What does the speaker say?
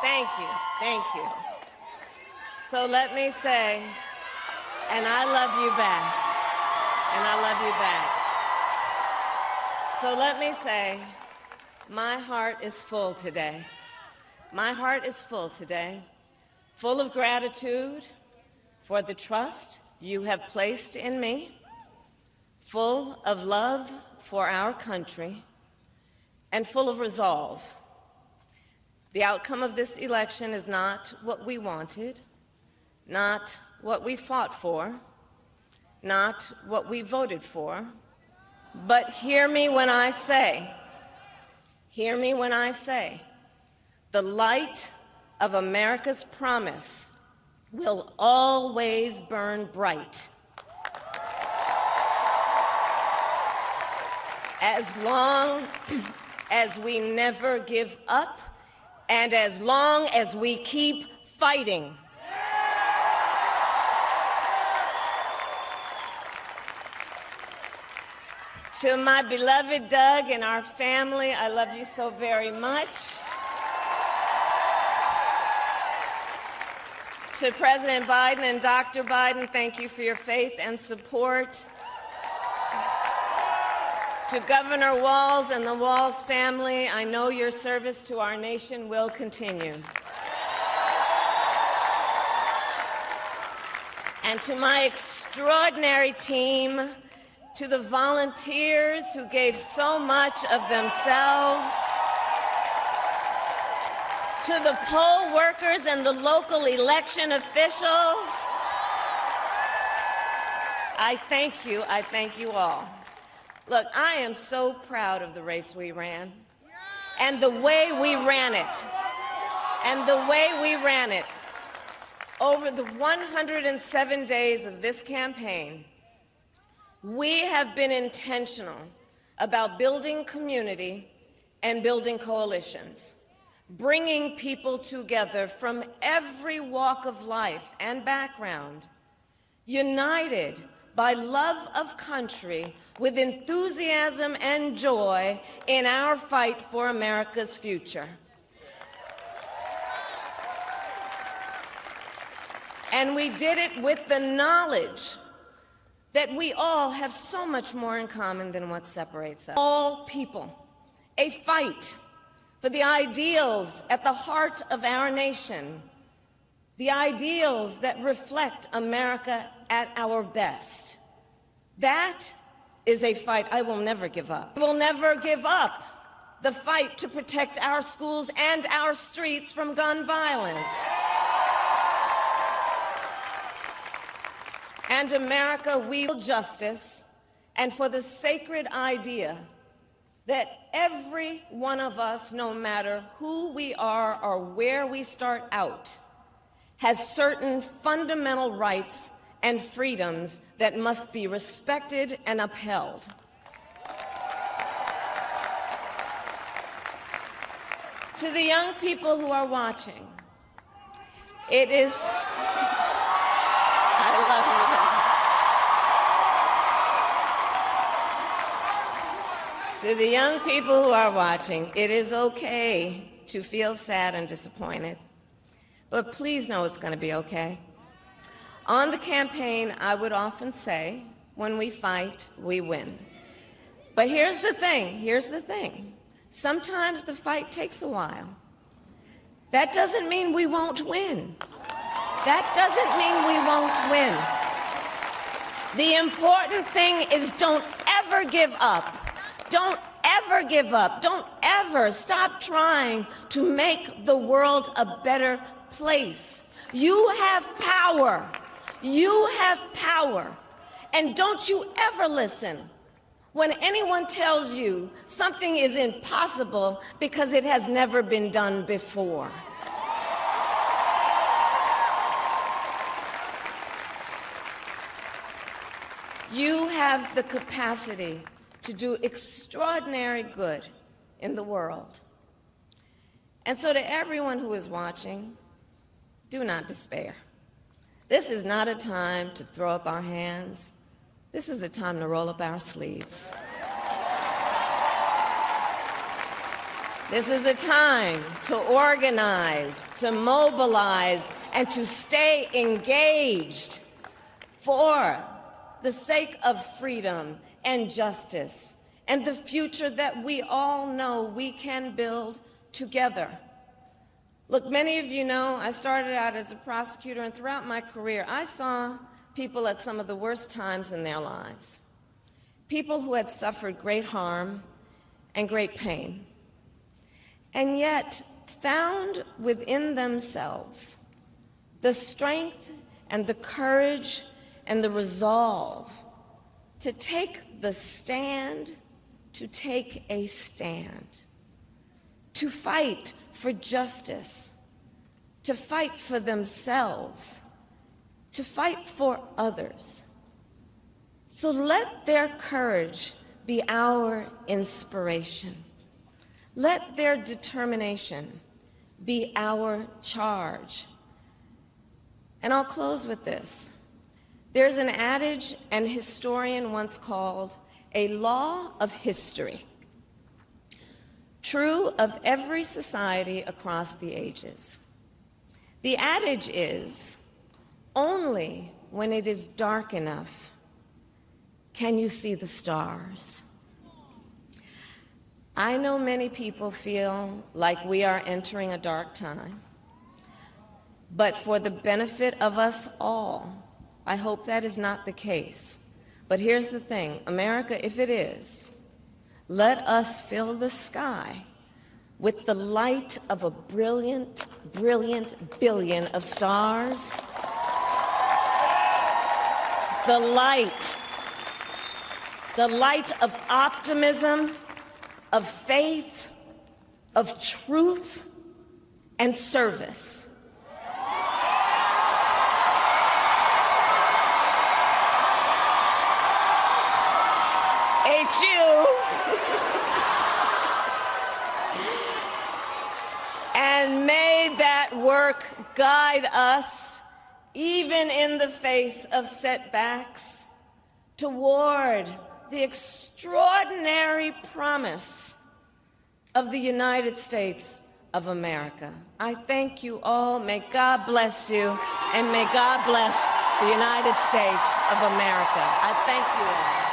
Thank you. Thank you. So let me say, and I love you back. And I love you back. So let me say, my heart is full today. My heart is full today, full of gratitude for the trust you have placed in me, full of love for our country, and full of resolve. The outcome of this election is not what we wanted, not what we fought for, not what we voted for, but hear me when I say, the light of America's promise will always burn bright. As long as we never give up, and as long as we keep fighting. To my beloved Doug and our family, I love you so very much. To President Biden and Dr. Biden, thank you for your faith and support. To Governor Walz and the Walz family, I know your service to our nation will continue. And to my extraordinary team, to the volunteers who gave so much of themselves, to the poll workers and the local election officials, I thank you all. Look, I am so proud of the race we ran, and the way we ran it, over the 107 days of this campaign. We have been intentional about building community and building coalitions, bringing people together from every walk of life and background, united by love of country with enthusiasm and joy in our fight for America's future. And we did it with the knowledge that we all have so much more in common than what separates us. All people, a fight for the ideals at the heart of our nation, the ideals that reflect America at our best. That is a fight I will never give up. I will never give up the fight to protect our schools and our streets from gun violence. And America, we will justice, and for the sacred idea that every one of us, no matter who we are or where we start out, has certain fundamental rights and freedoms that must be respected and upheld. To the young people who are watching, it is... I love you. To the young people who are watching, it is okay to feel sad and disappointed, but please know it's going to be okay. On the campaign, I would often say, when we fight, we win. But here's the thing. Sometimes the fight takes a while. That doesn't mean we won't win. The important thing is don't ever give up. Don't ever stop trying to make the world a better place. You have power. And don't you ever listen when anyone tells you something is impossible because it has never been done before. You have the capacity to do extraordinary good in the world. And so to everyone who is watching, do not despair. This is not a time to throw up our hands. This is a time to roll up our sleeves. This is a time to organize, to mobilize, and to stay engaged for the sake of freedom and justice and the future that we all know we can build together. Look, many of you know I started out as a prosecutor, and throughout my career, I saw people at some of the worst times in their lives. People who had suffered great harm and great pain, and yet found within themselves the strength and the courage and the resolve to take the stand, to take a stand, to fight for justice, to fight for themselves, to fight for others. So let their courage be our inspiration. Let their determination be our charge. And I'll close with this. There's an adage an historian once called a law of history, true of every society across the ages. The adage is, only when it is dark enough can you see the stars. I know many people feel like we are entering a dark time, but for the benefit of us all, I hope that is not the case. But here's the thing, America, if it is, let us fill the sky with the light of a brilliant, brilliant billion of stars. The light of optimism, of faith, of truth, and service. HU. And may that work guide us, even in the face of setbacks, toward the extraordinary promise of the United States of America. I thank you all. May God bless you, and may God bless the United States of America. I thank you all.